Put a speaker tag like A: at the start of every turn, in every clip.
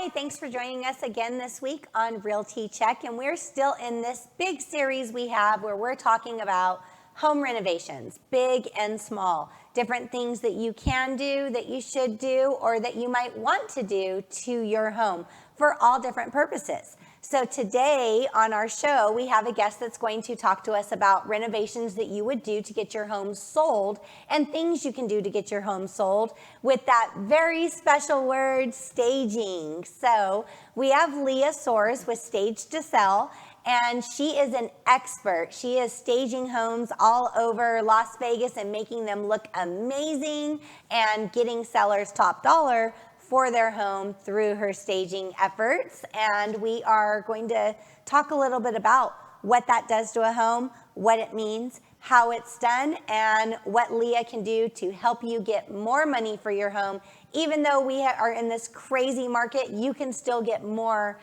A: Hi, thanks for joining us again this week on Realty Check. And we're still in this big series we have where we're talking about home renovations, big and small, different things that you can do, that you should do, or that you might want to do to your home for all different purposes. So today on our show, we have a guest that's going to talk to us about renovations that you would do to get your home sold and things you can do to get your home sold with that very special word, staging. So we have Leah Soares with Stage to Sell, and she is an expert. She is staging homes all over Las Vegas and making them look amazing and getting sellers top dollar for their home through her staging efforts. And we are going to talk a little bit about what that does to a home, what it means, how it's done, and what Leah can do to help you get more money for your home. Even though we are in this crazy market, you can still get more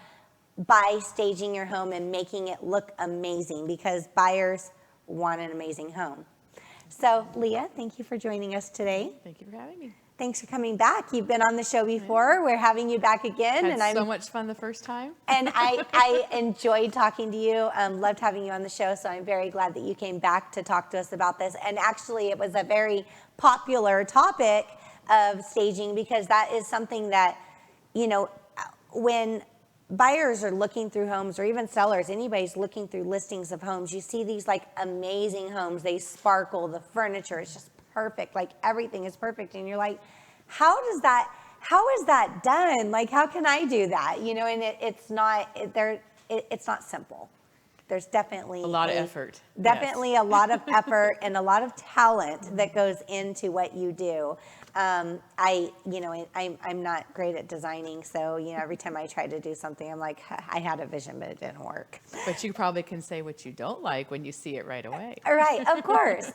A: by staging your home and making it look amazing, because buyers want an amazing home. So Leah, thank you for joining us today.
B: Thank you for having me.
A: Thanks for coming back. You've been on the show before. We're having you back again.
B: Had so much fun the first time.
A: And I enjoyed talking to you, loved having you on the show. So I'm very glad that you came back to talk to us about this. And actually, it was a very popular topic of staging, because that is something that, you know, when buyers are looking through homes, or even sellers, anybody's looking through listings of homes, you see these like amazing homes. They sparkle, the furniture is just perfect, like everything is perfect, and you're like, how is that done? Like, how can I do that? You know, and it's not simple. There's definitely
B: a lot of effort.
A: Definitely
B: yes.
A: A lot of effort and a lot of talent that goes into what you do. I'm not great at designing, so every time I try to do something, I'm like, I had a vision, but it didn't work.
B: But you probably can say what you don't like when you see it right away.
A: Right, of course.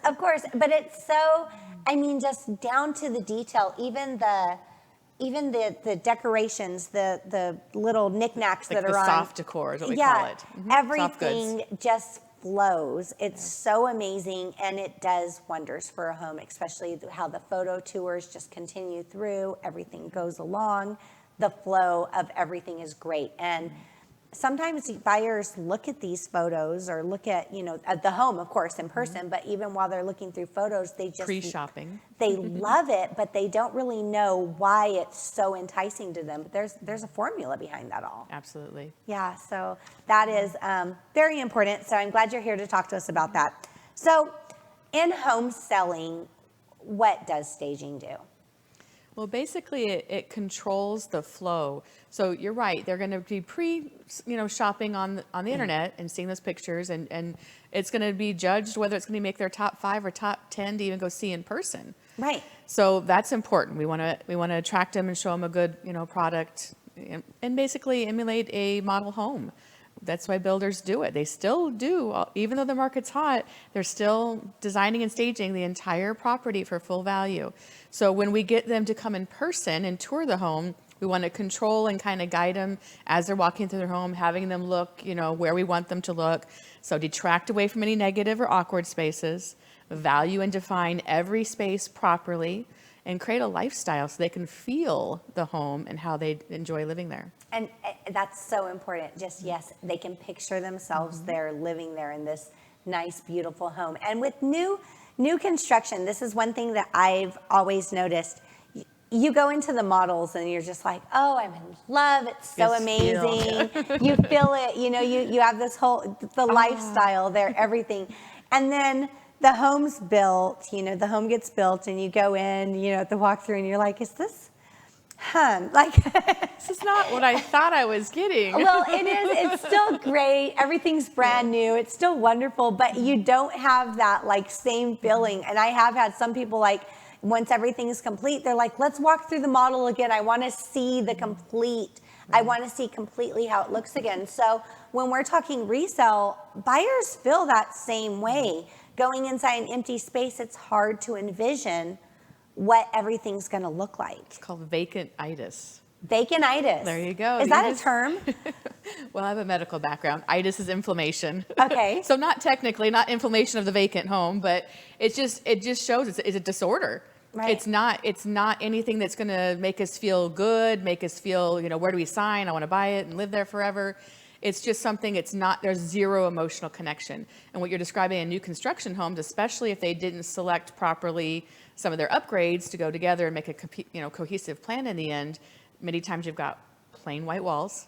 A: But it's so, just down to the detail. Even the decorations, the little knickknacks
B: like
A: that are on.
B: Soft decor is what we call it. Mm-hmm.
A: Everything just flows. It's so amazing, and it does wonders for a home, especially how the photo tours just continue through. Everything goes along. The flow of everything is great. And sometimes buyers look at these photos, or look at, at the home, of course, in person, but even while they're looking through photos, they just
B: pre-shopping.
A: They love it, but they don't really know why it's so enticing to them. But there's a formula behind that all.
B: Absolutely.
A: Yeah, so that is very important. So I'm glad you're here to talk to us about that. So in home selling, what does staging do?
B: Well, basically, it controls the flow. So you're right; they're going to be shopping on the internet and seeing those pictures, and it's going to be judged whether it's going to make their top 5 or top 10 to even go see in person.
A: Right.
B: So that's important. We want to attract them and show them a good product, and basically emulate a model home. That's why builders do it. They still do, even though the market's hot, they're still designing and staging the entire property for full value. So when we get them to come in person and tour the home, we want to control and kind of guide them as they're walking through their home, having them look, where we want them to look. So detract away from any negative or awkward spaces, value and define every space properly, and create a lifestyle so they can feel the home and how they enjoy living there.
A: And that's so important. Just, yes, they can picture themselves there, living there in this nice, beautiful home. And with new construction, this is one thing that I've always noticed. You go into the models and you're just like, oh, I'm in love. It's so amazing. You feel it. You have this whole, the lifestyle there, everything. And then the home's built, the home gets built, and you go in, at the walkthrough, and you're like, is this,
B: this is not what I thought I was getting.
A: Well, it is. It's still great. Everything's brand new. It's still wonderful, but you don't have that same feeling. And I have had some people once everything is complete, they're like, let's walk through the model again. I want to see the complete. I want to see completely how it looks again. So when we're talking resale, buyers feel that same way. Going inside an empty space, it's hard to envision what everything's going to look like.
B: It's called vacant-itis.
A: Vacant-itis.
B: There you go.
A: Is that a term?
B: Well, I have a medical background. Itis is inflammation.
A: Okay.
B: So not technically, not inflammation of the vacant home, but it just shows it's a disorder.
A: Right.
B: It's not anything that's going to make us feel good, make us feel, where do we sign? I want to buy it and live there forever. It's just something, there's zero emotional connection. And what you're describing in new construction homes, especially if they didn't select properly some of their upgrades to go together and make a cohesive plan in the end, many times you've got plain white walls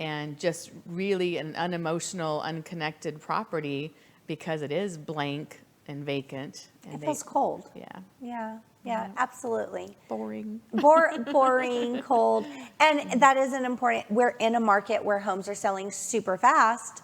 B: and just really an unemotional, unconnected property because it is blank and vacant. And
A: It feels cold.
B: Yeah.
A: Yeah, absolutely.
B: Boring.
A: Boring, cold. And that is an important, we're in a market where homes are selling super fast,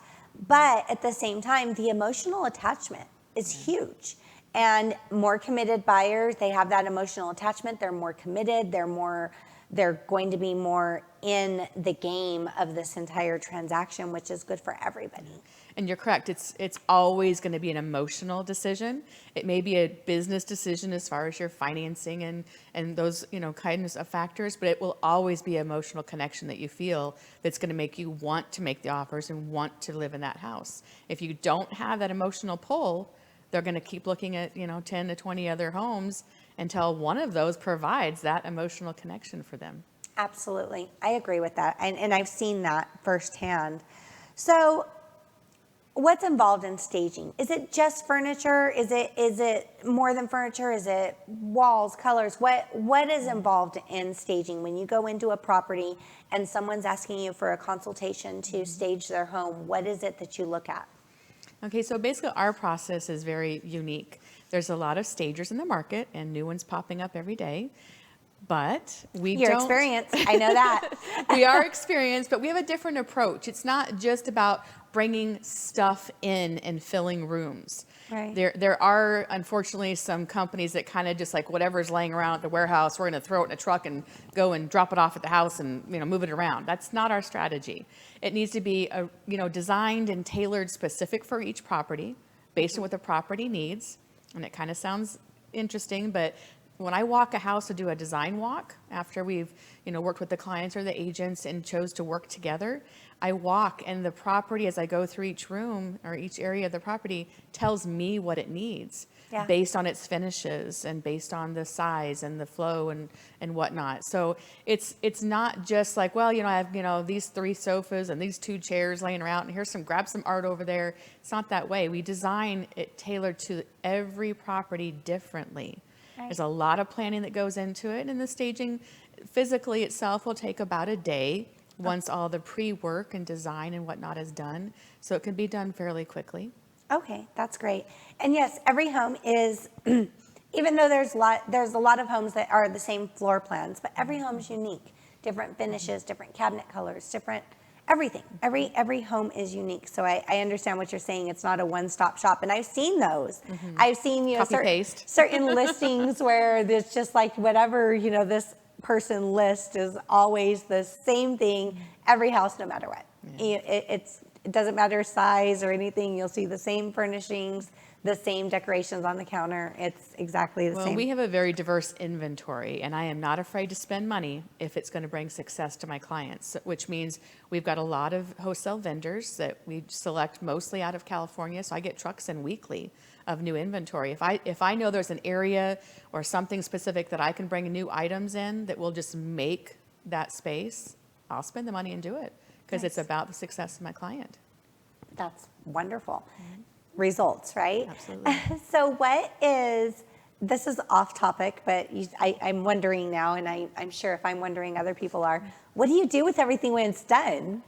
A: but at the same time, the emotional attachment is huge. And more committed buyers, they have that emotional attachment, they're more committed, they're going to be more in the game of this entire transaction, which is good for everybody.
B: And you're correct. It's always going to be an emotional decision. It may be a business decision as far as your financing and those, kinds of factors, but it will always be an emotional connection that you feel that's going to make you want to make the offers and want to live in that house. If you don't have that emotional pull, they're going to keep looking at, 10 to 20 other homes until one of those provides that emotional connection for them.
A: Absolutely. I agree with that. And I've seen that firsthand. So what's involved in staging? Is it just furniture? Is it more than furniture? Is it walls, colors? What is involved in staging when you go into a property and someone's asking you for a consultation to stage their home? What is it that you look at?
B: Okay, so basically our process is very unique. There's a lot of stagers in the market and new ones popping up every day, but
A: You're experienced. I know that.
B: We are experienced, but we have a different approach. It's not just about bringing stuff in and filling rooms.
A: Right.
B: There are, unfortunately, some companies that kind of just like whatever's laying around at the warehouse, we're going to throw it in a truck and go and drop it off at the house and move it around. That's not our strategy. It needs to be designed and tailored specific for each property based on what the property needs. And it kind of sounds interesting, but when I walk a house to do a design walk after we've worked with the clients or the agents and chose to work together, I walk and the property, as I go through each room or each area of the property, tells me what it needs based on its finishes and based on the size and the flow and whatnot. So it's not just like, well, I have these 3 sofas and these 2 chairs laying around and grab some art over there. It's not that way. We design it tailored to every property differently. Right. There's a lot of planning that goes into it, and the staging physically itself will take about a day once all the pre-work and design and whatnot is done. So it can be done fairly quickly.
A: Okay, that's great. And yes, every home is, even though there's a lot of homes that are the same floor plans, but every home is unique. Different finishes, different cabinet colors, different everything. Every home is unique. So I understand what you're saying. It's not a one-stop shop. And I've seen those. I've seen certain listings where it's just like whatever, this person list is always the same thing, every house, no matter what. Yeah. It doesn't matter size or anything. You'll see the same furnishings, the same decorations on the counter. It's exactly the same.
B: Well, we have a very diverse inventory, and I am not afraid to spend money if it's going to bring success to my clients, which means we've got a lot of wholesale vendors that we select mostly out of California, so I get trucks in weekly of new inventory. If I know there's an area or something specific that I can bring new items in that will just make that space, I'll spend the money and do it because it's about the success of my client.
A: That's wonderful. Mm-hmm. Results, right?
B: Absolutely.
A: So this is off topic, but I'm wondering now, and I'm sure if I'm wondering, other people are, what do you do with everything when it's done?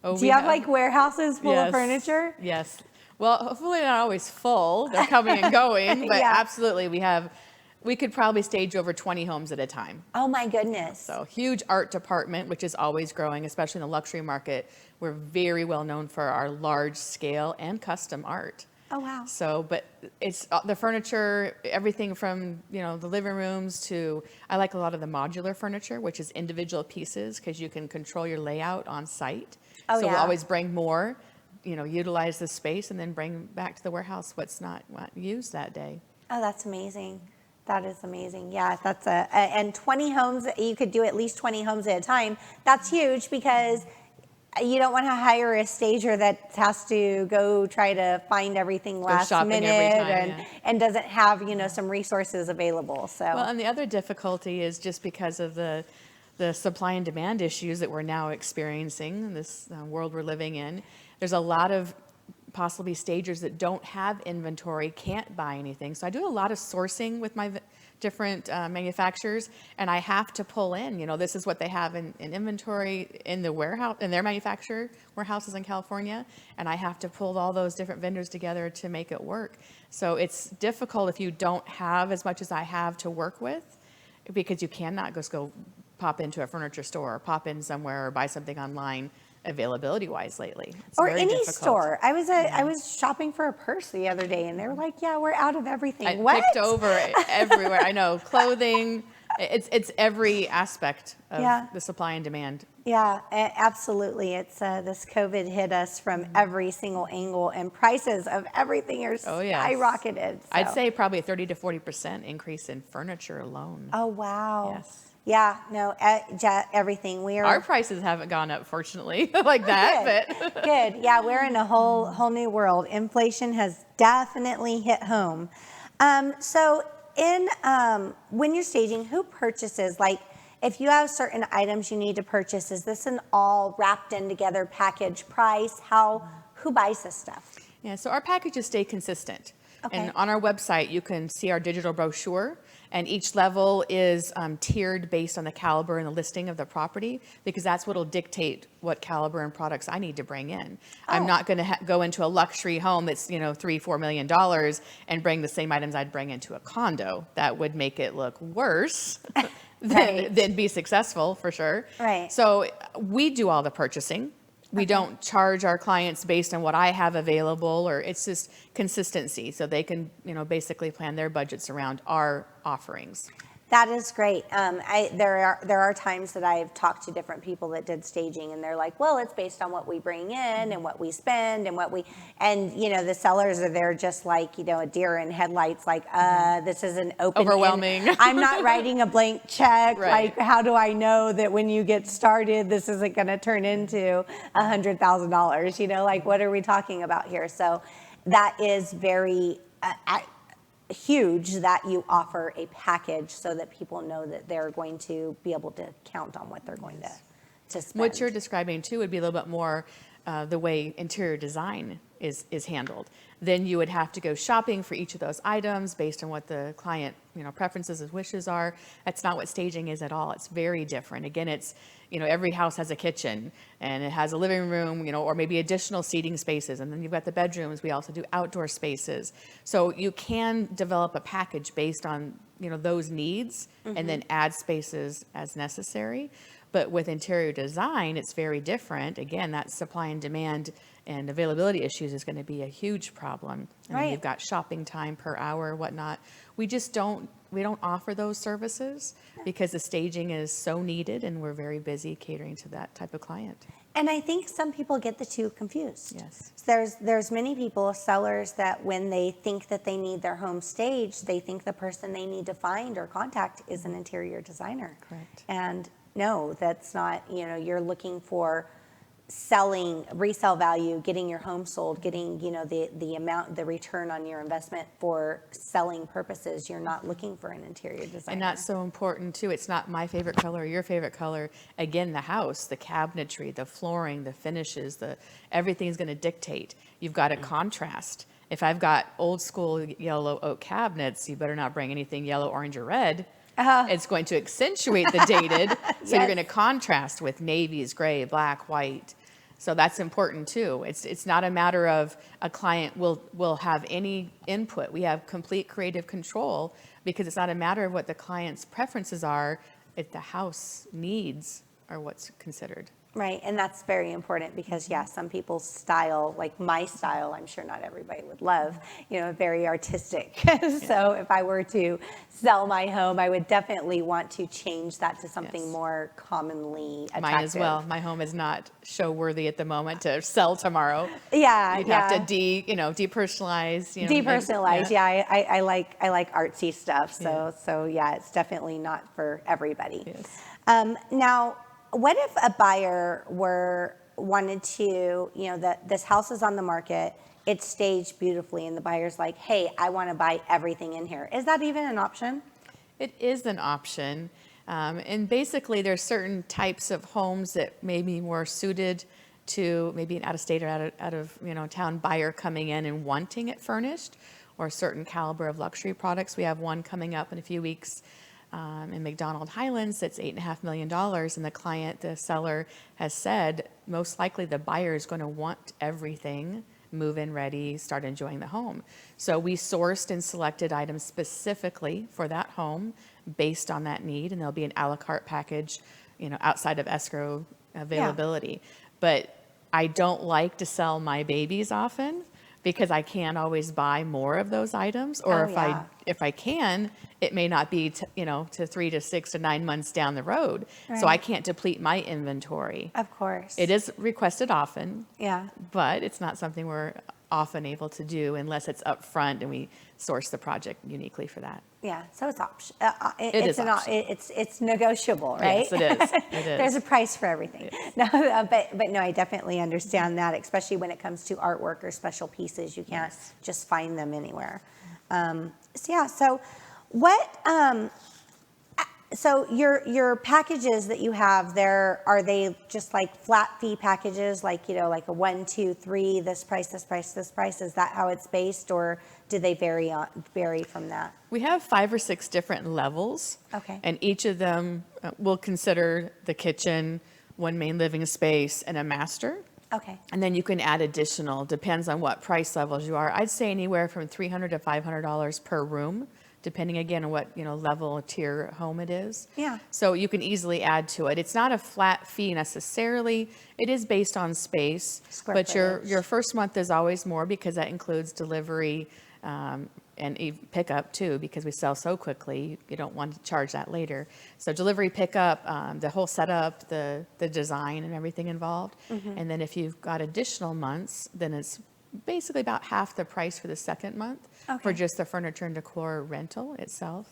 A: Do you have like warehouses full of furniture?
B: Yes. Well, hopefully not always full. They're coming and going, but absolutely we could probably stage over 20 homes at a time.
A: Oh my goodness.
B: So huge art department, which is always growing, especially in the luxury market. We're very well known for our large scale and custom art.
A: Oh, wow.
B: So, but it's the furniture, everything from, the living rooms to, I like a lot of the modular furniture, which is individual pieces because you can control your layout on site.
A: Oh,
B: so we'll always bring more, utilize the space and then bring back to the warehouse what's not used that day.
A: Oh, that's amazing. That is amazing. Yeah, that's and 20 homes, you could do at least 20 homes at a time. That's huge because you don't want to hire a stager that has to go try to find everything last
B: shopping
A: minute
B: every time,
A: and doesn't have, some resources available. So
B: Well, and the other difficulty is just because of the supply and demand issues that we're now experiencing in this world we're living in. There's a lot of possibly stagers that don't have inventory, can't buy anything. So I do a lot of sourcing with my different manufacturers, and I have to pull in, this is what they have in inventory in the warehouse, in their manufacturer warehouses in California, and I have to pull all those different vendors together to make it work. So it's difficult if you don't have as much as I have to work with, because you cannot just go pop into a furniture store or pop in somewhere or buy something online availability wise lately. It's
A: or
B: very
A: any
B: difficult.
A: store. I was shopping for a purse the other day, and they were like, "Yeah, we're out of everything."
B: I
A: What?
B: picked over everywhere. I know, clothing. It's every aspect of the supply and demand.
A: Yeah, absolutely. It's this COVID hit us from every single angle, and prices of everything are skyrocketed. So.
B: I'd say probably a 30 to 40% increase in furniture alone.
A: Oh wow.
B: Yes.
A: Yeah, no, everything.
B: Our prices haven't gone up, fortunately, like that.
A: Good.
B: But
A: Good. Yeah, we're in a whole new world. Inflation has definitely hit home. So, when you're staging, who purchases? Like, if you have certain items you need to purchase, is this an all wrapped in together package price? Who buys this stuff?
B: Yeah, so our packages stay consistent.
A: Okay.
B: And on our website, you can see our digital brochure, and each level is tiered based on the caliber and the listing of the property, because that's what will dictate what caliber and products I need to bring in. I'm not going to go into a luxury home that's, $3-4 million and bring the same items I'd bring into a condo. That would make it look worse than be successful, for sure.
A: Right.
B: So we do all the purchasing. We don't charge our clients based on what I have available, or it's just consistency, so they can, basically plan their budgets around our offerings.
A: That is great. There are times that I've talked to different people that did staging, and they're like, well, it's based on what we bring in and what we spend and the sellers are there just like, a deer in headlights, like, this is an open
B: Overwhelming.
A: I'm not writing a blank check.
B: Right.
A: Like, how do I know that when you get started, this isn't going to turn into $100,000? Like, what are we talking about here? So that is very, huge that you offer a package so that people know that they're going to be able to count on what they're going to spend.
B: What you're describing too would be a little bit more the way interior design is handled. Then you would have to go shopping for each of those items based on what the client preferences and wishes are. That's not what staging is at all. It's very different. Again, it's every house has a kitchen and it has a living room, or maybe additional seating spaces, and then you've got the bedrooms. We also do outdoor spaces. So you can develop a package based on those needs, and then add spaces as necessary. But with interior design, it's very different. Again, that supply and demand and availability issues is going to be a huge problem. And then you've got shopping time per hour, whatnot. We don't offer those services because the staging is so needed, and we're very busy catering to that type of client.
A: And I think some people get the two confused.
B: Yes.
A: There's many people, sellers, that when they think that they need their home staged, they think the person they need to find or contact is an interior designer.
B: Correct.
A: And no, that's not, you're looking for resale value, getting your home sold, getting, the return on your investment for selling purposes. You're not looking for an interior designer.
B: And that's so important too. It's not my favorite color or your favorite color. Again, the house, the cabinetry, the flooring, the finishes, everything's going to dictate. You've got a contrast. If I've got old school yellow oak cabinets, you better not bring anything yellow, orange, or red. It's going to accentuate the dated. So you're going to contrast with navies, gray, black, white. So that's important too. It's not a matter of a client will have any input. We have complete creative control, because it's not a matter of what the client's preferences are. If the house needs are what's considered.
A: Right, and that's very important because, some people's style, like my style, I'm sure not everybody would love, very artistic. So if I were to sell my home, I would definitely want to change that to something more commonly attractive.
B: Mine as well. My home is not show worthy at the moment to sell tomorrow.
A: Yeah,
B: You'd have to depersonalize.
A: Depersonalize, I like artsy stuff. So it's definitely not for everybody.
B: Yes.
A: Now, what if a buyer were wanted to, this house is on the market, it's staged beautifully, and the buyer's like, hey, I want to buy everything in here. Is that even an option?
B: It is an option. And basically, there's certain types of homes that may be more suited to maybe an out-of-state or out of town buyer coming in and wanting it furnished, or a certain caliber of luxury products. We have one coming up in a few weeks in McDonald Highlands that's $8.5 million, and the seller has said most likely the buyer is going to want everything move-in ready, start enjoying the home. So we sourced and selected items specifically for that home based on that need, and there'll be an a la carte package, outside of escrow availability. Yeah. But I don't like to sell my babies often because I can't always buy more of those items, or if I can, it may not be to 3 to 6 to 9 months down the road. Right. So I can't deplete my inventory.
A: Of course.
B: It is requested often.
A: Yeah.
B: But it's not something we're often able to do unless it's upfront and we source the project uniquely for that.
A: Yeah, so it's option. It's negotiable, right?
B: Yes, it is. It is.
A: There's a price for everything. No, but no, I definitely understand that, especially when it comes to artwork or special pieces. You can't just find them anywhere. So what? So your packages that you have there, are they just like flat fee packages, like like a 1, 2, 3, this price, this price, this price? Is that how it's based, or do they vary from that?
B: We have 5 or 6 different levels.
A: Okay.
B: And each of them will consider the kitchen, one main living space, and a master.
A: Okay.
B: And then you can add additional, depends on what price levels you are. I'd say anywhere from $300 to $500 per room, depending again on what level tier home it is.
A: Yeah.
B: So you can easily add to it. It's not a flat fee necessarily. It is based on space, but your first month is always more because that includes delivery and pickup too, because we sell so quickly. You don't want to charge that later. So delivery, pickup, the whole setup, the design and everything involved. Mm-hmm. And then if you've got additional months, then it's basically about half the price for the second month for just the furniture and decor rental itself.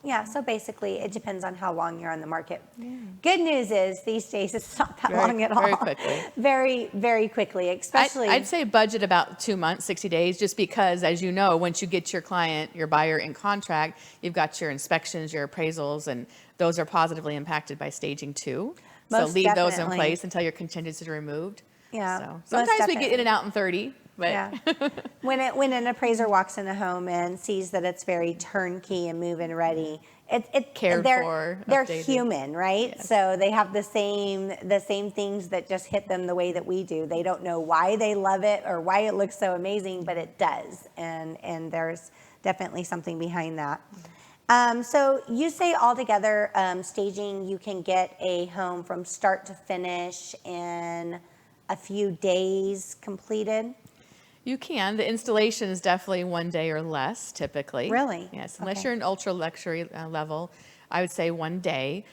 A: Yeah, so basically it depends on how long you're on the market. Yeah. Good news is these days it's not that long at all.
B: Very quickly.
A: Very, very quickly, especially.
B: I'd say budget about 2 months, 60 days, just because, as you know, once you get your client, your buyer in contract, you've got your inspections, your appraisals, and those are positively impacted by staging too. So leave those in place until your contingencies are removed.
A: Yeah.
B: So sometimes we get in and out in 30. But
A: yeah. When an appraiser walks in a home and sees that it's very turnkey and move-in ready, they're human, right? Yes. So they have the same things that just hit them the way that we do. They don't know why they love it or why it looks so amazing, but it does, and there's definitely something behind that. So you say altogether, staging, you can get a home from start to finish in a few days completed?
B: You can. The installation is definitely 1 day or less, typically.
A: Really?
B: Yes, unless you're an ultra luxury level, I would say 1 day.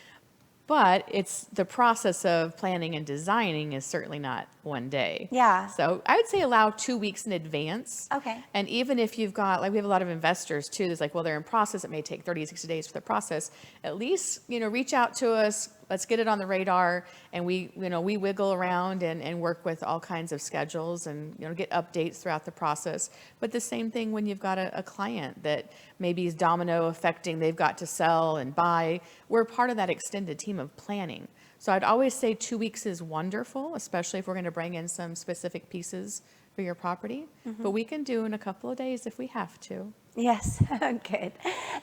B: But it's the process of planning and designing is certainly not 1 day.
A: Yeah.
B: So I would say allow 2 weeks in advance.
A: Okay.
B: And even if you've got, like we have a lot of investors too, there's like, well, they're in process, it may take 30 to 60 days for the process. At least, reach out to us, let's get it on the radar, and we wiggle around and work with all kinds of schedules and, get updates throughout the process. But the same thing when you've got a client that maybe is domino affecting, they've got to sell and buy. We're part of that extended team of planning. So I'd always say 2 weeks is wonderful, especially if we're going to bring in some specific pieces for your property. Mm-hmm. But we can do in a couple of days if we have to.
A: Yes, good.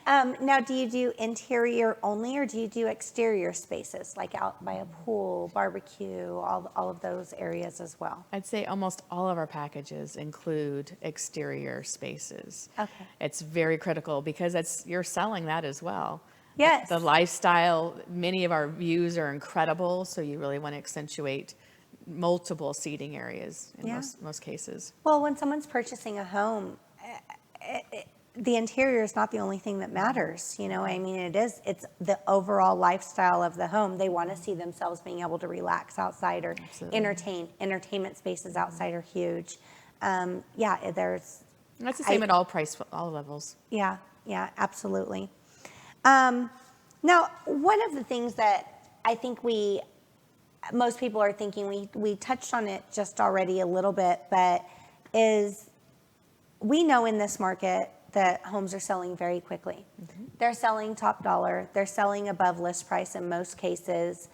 A: Now, do you do interior only, or do you do exterior spaces, like out by a pool, barbecue, all of those areas as well?
B: I'd say almost all of our packages include exterior spaces.
A: Okay.
B: It's very critical because you're selling that as well.
A: Yes.
B: The lifestyle, many of our views are incredible, so you really want to accentuate multiple seating areas in most cases.
A: Well, when someone's purchasing a home, the interior is not the only thing that matters. It's the overall lifestyle of the home. They want to see themselves being able to relax outside or entertain. Entertainment spaces outside are huge.
B: That's the same at all levels.
A: Yeah, absolutely. Now, one of the things that I think we most people are thinking, we touched on it just already a little bit, but is we know in this market that homes are selling very quickly. Mm-hmm. They're selling top dollar. They're selling above list price in most cases,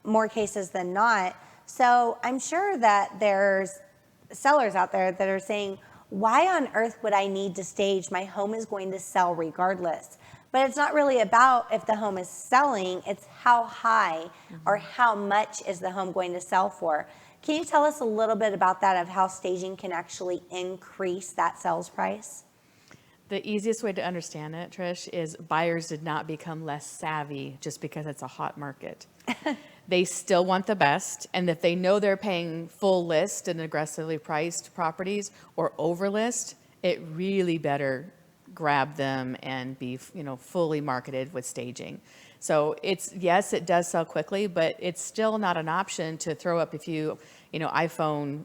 A: more cases than not. So I'm sure that there's sellers out there that are saying, why on earth would I need to stage? My home is going to sell regardless. But it's not really about if the home is selling, it's how high or how much is the home going to sell for. Can you tell us a little bit about that, of how staging can actually increase that sales price?
B: The easiest way to understand it, Trish, is buyers did not become less savvy just because it's a hot market. They still want the best, and if they know they're paying full list and aggressively priced properties or over list, it really better grab them and be, fully marketed with staging. So yes, it does sell quickly, but it's still not an option to throw up a few, iPhone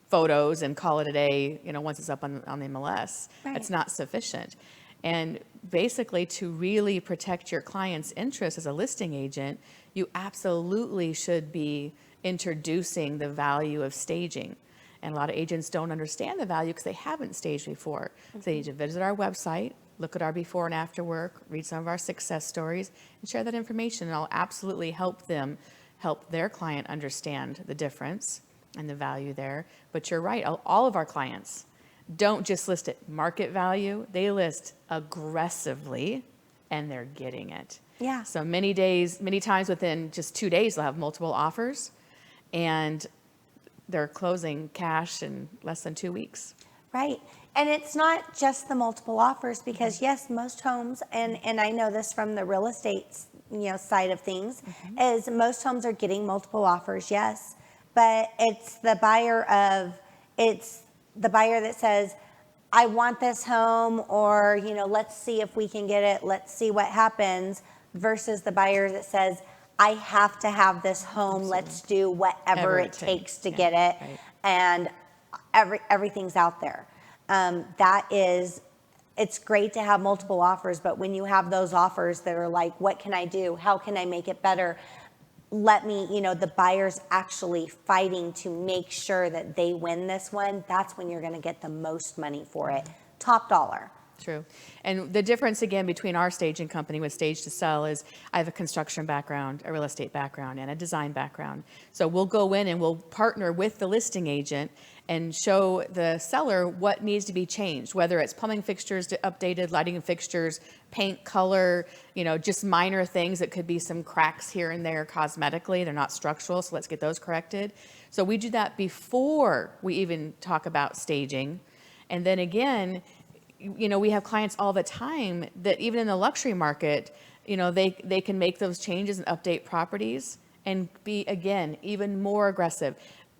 B: photos and call it a day, once it's up on the MLS.
A: Right.
B: It's not sufficient. And basically, to really protect your client's interest as a listing agent, you absolutely should be introducing the value of staging. And a lot of agents don't understand the value because they haven't staged before. Mm-hmm. So they need to visit our website, look at our before and after work, read some of our success stories, and share that information. And I'll absolutely help their client understand the difference and the value there. But you're right, all of our clients don't just list at market value, they list aggressively, and they're getting it.
A: Yeah.
B: So many times within just 2 days, they'll have multiple offers, and they're closing cash in less than 2 weeks.
A: Right. And it's not just the multiple offers, because yes, most homes, and I know this from the real estate, side of things, is most homes are getting multiple offers, yes. But it's the buyer that says, I want this home, or, let's see if we can get it. Let's see what happens, versus the buyer that says, I have to have this home. Absolutely. Let's do whatever it takes to get it. Right. And everything's out there. It's great to have multiple offers, but when you have those offers that are like, what can I do? How can I make it better? The buyer's actually fighting to make sure that they win this one. That's when you're going to get the most money for it. Top dollar.
B: True. And the difference, again, between our staging company with Stage to Sell is I have a construction background, a real estate background, and a design background. So we'll go in and we'll partner with the listing agent and show the seller what needs to be changed, whether it's plumbing fixtures updated, lighting fixtures, paint color, just minor things. That could be some cracks here and there cosmetically. They're not structural, so let's get those corrected. So we do that before we even talk about staging. And then again, we have clients all the time that even in the luxury market, they can make those changes and update properties and be, again, even more aggressive.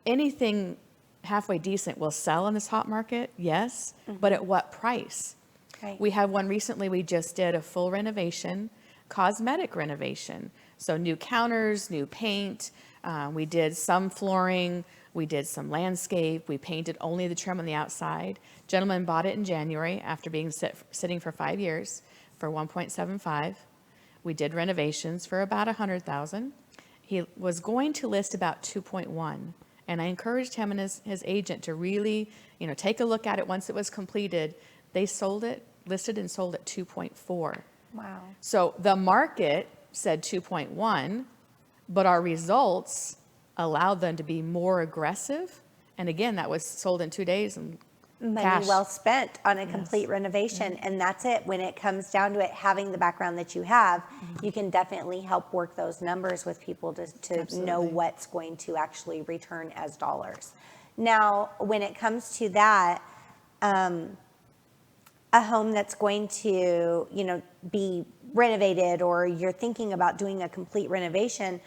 B: Anything halfway decent will sell in this hot market, yes, but at what price? Okay. We have one recently, we just did a full renovation, cosmetic renovation. So new counters, new paint, we did some flooring, we did some landscape, we painted only the trim on the outside. Gentleman bought it in January after being sitting for 5 years for $1.75. We did renovations for about $100,000. He was going to list about 2.1. And I encouraged him and his agent to really, take a look at it once it was completed. They listed and sold at 2.4.
A: Wow.
B: So the market said 2.1, but our results allowed them to be more aggressive. And again, that was sold in 2 days and
A: money
B: cash.
A: Well spent on a complete renovation. Yeah. And that's it. When it comes down to it, having the background that you have, you can definitely help work those numbers with people to know what's going to actually return as dollars. Now, when it comes to that, a home that's going to, be renovated, or you're thinking about doing a complete renovation,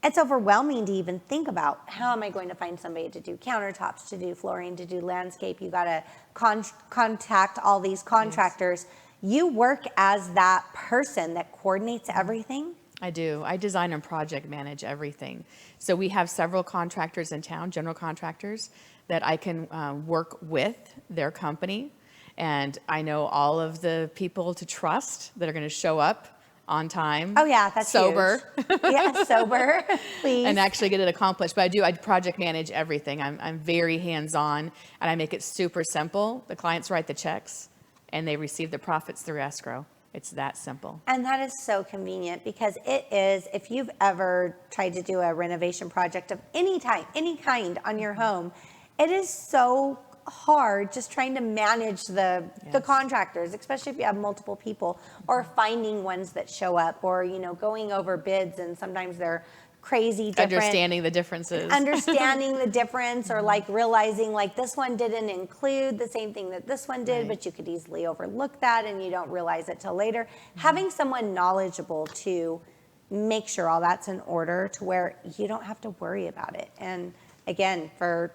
A: it's overwhelming to even think about, how am I going to find somebody to do countertops, to do flooring, to do landscape? You got to contact all these contractors. Yes. You work as that person that coordinates everything?
B: I do. I design and project manage everything. So we have several contractors in town, general contractors, that I can work with their company. And I know all of the people to trust that are going to show up on time.
A: Oh yeah, that's
B: sober.
A: Huge. Yeah, sober, please.
B: And actually get it accomplished. But I project manage everything. I'm very hands-on, and I make it super simple. The clients write the checks, and they receive the profits through escrow. It's that simple.
A: And that is so convenient, because it is, if you've ever tried to do a renovation project of any type, any kind on your home, it is so hard just trying to manage the contractors, especially if you have multiple people, or finding ones that show up, or going over bids, and sometimes they're crazy different.
B: Understanding the differences.
A: Understanding the difference, or like realizing like this one didn't include the same thing that this one did,
B: Right.
A: but you could easily overlook that and you don't realize it till later. Having someone knowledgeable to make sure all that's in order to where you don't have to worry about it. And again, for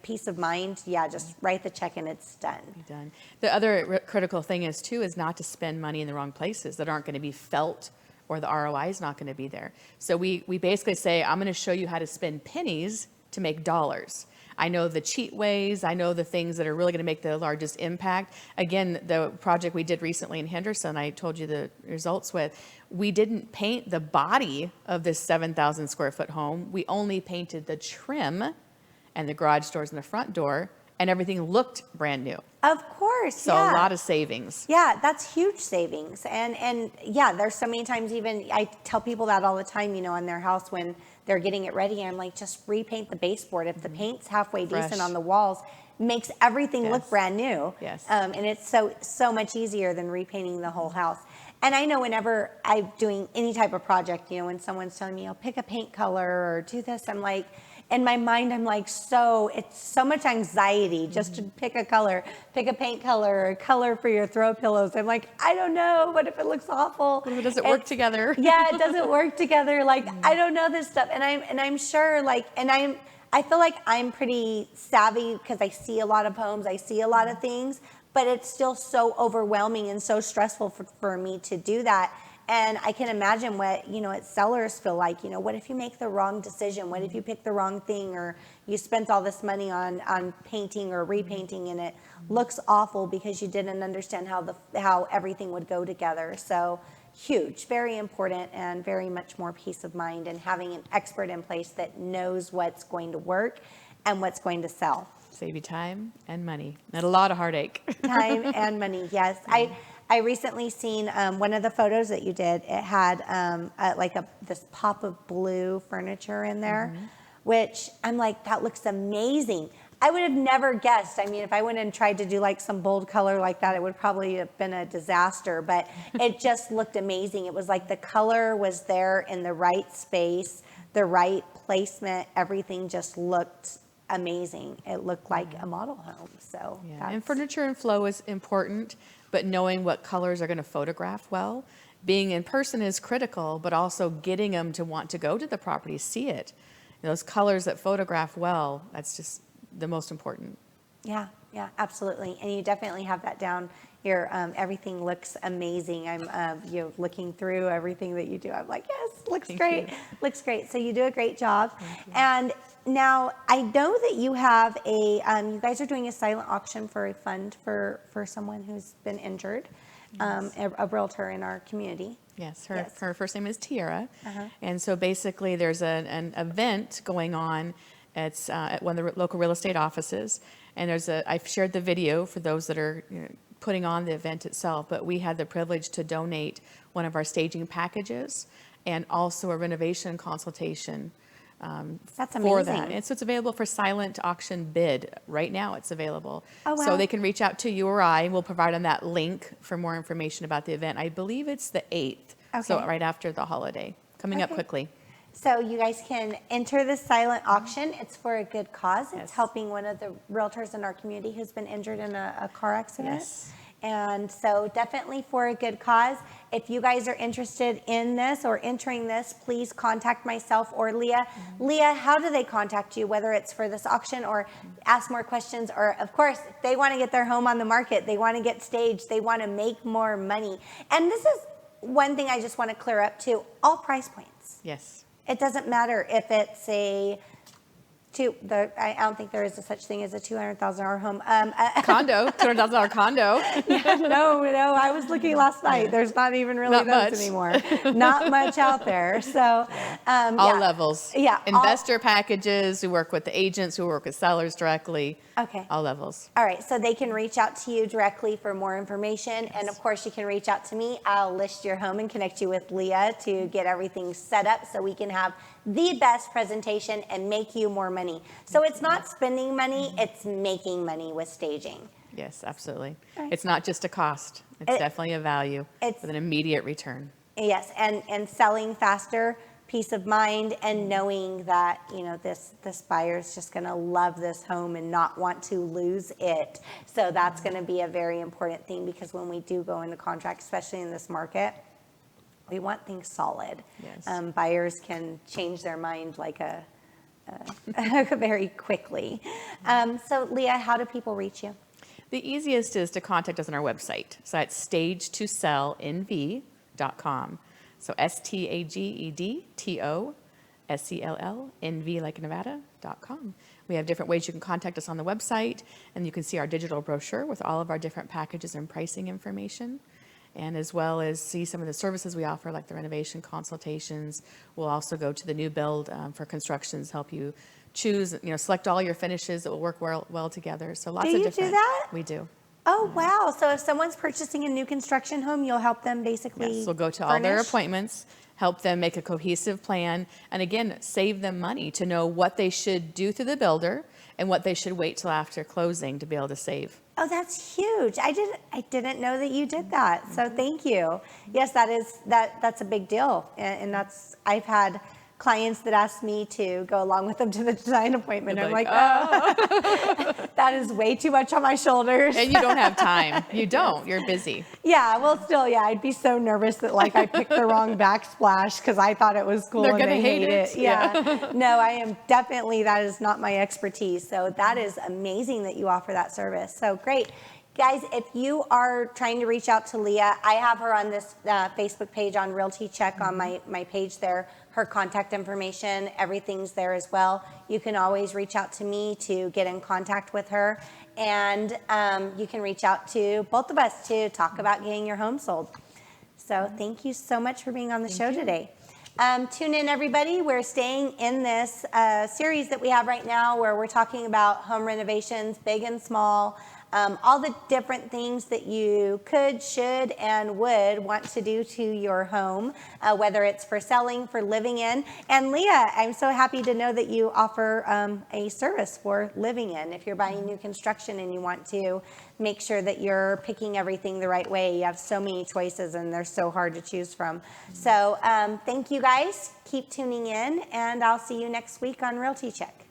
A: peace of mind, just write the check and it's done.
B: Done. The other critical thing is not to spend money in the wrong places that aren't going to be felt, or the ROI is not going to be there. So we basically say, I'm going to show you how to spend pennies to make dollars. I know the cheat ways. I know the things that are really going to make the largest impact. Again, the project we did recently in Henderson, I told you the results with, we didn't paint the body of this 7,000 square foot home. We only painted the trim and the garage doors and the front door, and everything looked brand new.
A: Of course,
B: So a lot of savings.
A: Yeah, that's huge savings. And there's so many times, even I tell people that all the time, on their house when they're getting it ready. I'm like, just repaint the baseboard. If the paint's halfway decent on the walls, makes everything look brand new.
B: Yes.
A: And it's so much easier than repainting the whole house. And I know whenever I'm doing any type of project, when someone's telling me, pick a paint color or do this, I'm like, in my mind, I'm like, it's so much anxiety just to pick a color, pick a paint color, or a color for your throw pillows. I'm like, I don't know. What if it looks awful?
B: What if it doesn't work together?
A: Yeah, it doesn't work together. Like, I don't know this stuff. And I'm sure, I feel like I'm pretty savvy because I see a lot of homes, I see a lot of things, but it's still so overwhelming and so stressful for me to do that. And I can imagine what, sellers feel like, what if you make the wrong decision? What if you pick the wrong thing, or you spent all this money on painting or repainting and it looks awful because you didn't understand how everything would go together. So huge, very important, and very much more peace of mind, and having an expert in place that knows what's going to work and what's going to sell.
B: Save you time and money, and a lot of heartache.
A: Time and money, yes. I recently seen one of the photos that you did. It had this pop of blue furniture in there, which I'm like, that looks amazing. I would have never guessed. I mean, if I went and tried to do like some bold color like that, it would probably have been a disaster, but it just looked amazing. It was like the color was there in the right space, the right placement. Everything just looked amazing. It looked like a model home. So
B: and furniture and flow is important, but knowing what colors are going to photograph well, being in person is critical, but also getting them to want to go to the property, see it. Those colors that photograph well, that's just the most important.
A: Yeah, absolutely. And you definitely have that down here. Everything looks amazing. I'm looking through everything that you do. I'm like, yes, looks great. Looks great. So you do a great job. And now I know that you have you guys are doing a silent auction for a fund for someone who's been injured, a realtor in our community.
B: Yes, her first name is Tiara. And so basically there's an event going on. It's at one of the local real estate offices. And I've shared the video for those that are putting on the event itself, but we had the privilege to donate one of our staging packages and also a renovation consultation
A: That's amazing.
B: for that. And so it's available for silent auction bid. Right now it's available.
A: Oh, wow.
B: So they can reach out to you or I, and we'll provide them that link for more information about the event. I believe it's the 8th, so right after the holiday, coming up quickly.
A: So you guys can enter the silent auction. It's for a good cause. It's helping one of the realtors in our community who's been injured in a car accident.
B: Yes.
A: And so definitely for a good cause. If you guys are interested in this or entering this, please contact myself or Leah. Leah, how do they contact you, whether it's for this auction or ask more questions, or of course, if they want to get their home on the market, they want to get staged, they want to make more money. And this is one thing I just want to clear up too, all price points.
B: Yes.
A: It doesn't matter if it's a I don't think there is a such thing as a $200,000 home.
B: Condo, $200,000 condo.
A: No, I was looking last night. There's not even really
B: Not
A: those
B: much.
A: anymore. Not much out there. So,
B: All levels.
A: Yeah.
B: Investor packages, we work with the agents, who work with sellers directly.
A: Okay.
B: All levels.
A: All right, so they can reach out to you directly for more information.
B: Yes.
A: And of course, you can reach out to me. I'll list your home and connect you with Leah to get everything set up so we can have the best presentation and make you more money. So it's not spending money, it's making money with staging.
B: Yes, absolutely.
A: Right.
B: It's not just a cost. It's definitely a value
A: it's-
B: with an immediate return.
A: Yes, and selling faster, peace of mind, and knowing that, this buyer is just going to love this home and not want to lose it. So that's going to be a very important thing, because when we do go into contract, especially in this market, we want things solid.
B: Yes.
A: Buyers can change their mind like very quickly. So Leah, how do people reach you?
B: The easiest is to contact us on our website. So it's stagetosellnv.com. So STAGEDTOSELLNV like Nevada.com. We have different ways you can contact us on the website, and you can see our digital brochure with all of our different packages and pricing information, and as well as see some of the services we offer, like the renovation consultations. We'll also go to the new build for constructions, help you choose, select all your finishes that will work well together. So lots
A: Do
B: of
A: you
B: different.
A: do that?
B: We do.
A: Oh, wow. So if someone's purchasing a new construction home, you'll help them basically
B: Yes, we'll go to all their
A: furnish?
B: appointments, help them make a cohesive plan, and again, save them money to know what they should do through the builder and what they should wait till after closing to be able to save.
A: Oh, that's huge. I didn't know that you did that. So thank you. Yes, that's a big deal. And I've had clients that ask me to go along with them to the design appointment.
B: You're
A: I'm
B: like,
A: like, oh, that is way too much on my shoulders.
B: And you don't have time. You don't. You're busy.
A: Yeah, well, still, I'd be so nervous that I picked the wrong backsplash because I thought it was cool.
B: They're
A: and
B: gonna
A: they
B: hate it.
A: Yeah. No, I am definitely, that is not my expertise. So that is amazing that you offer that service. So great. Guys, if you are trying to reach out to Leah, I have her on this Facebook page on Realty Check on my page there. Her contact information, everything's there as well. You can always reach out to me to get in contact with her. And you can reach out to both of us to talk about getting your home sold. So thank you so much for being on the show today. Tune in, everybody. We're staying in this series that we have right now where we're talking about home renovations, big and small. All the different things that you could, should, and would want to do to your home, whether it's for selling, for living in. And Leah, I'm so happy to know that you offer a service for living in. If you're buying new construction and you want to make sure that you're picking everything the right way, you have so many choices and they're so hard to choose from. So thank you guys. Keep tuning in, and I'll see you next week on Realty Check.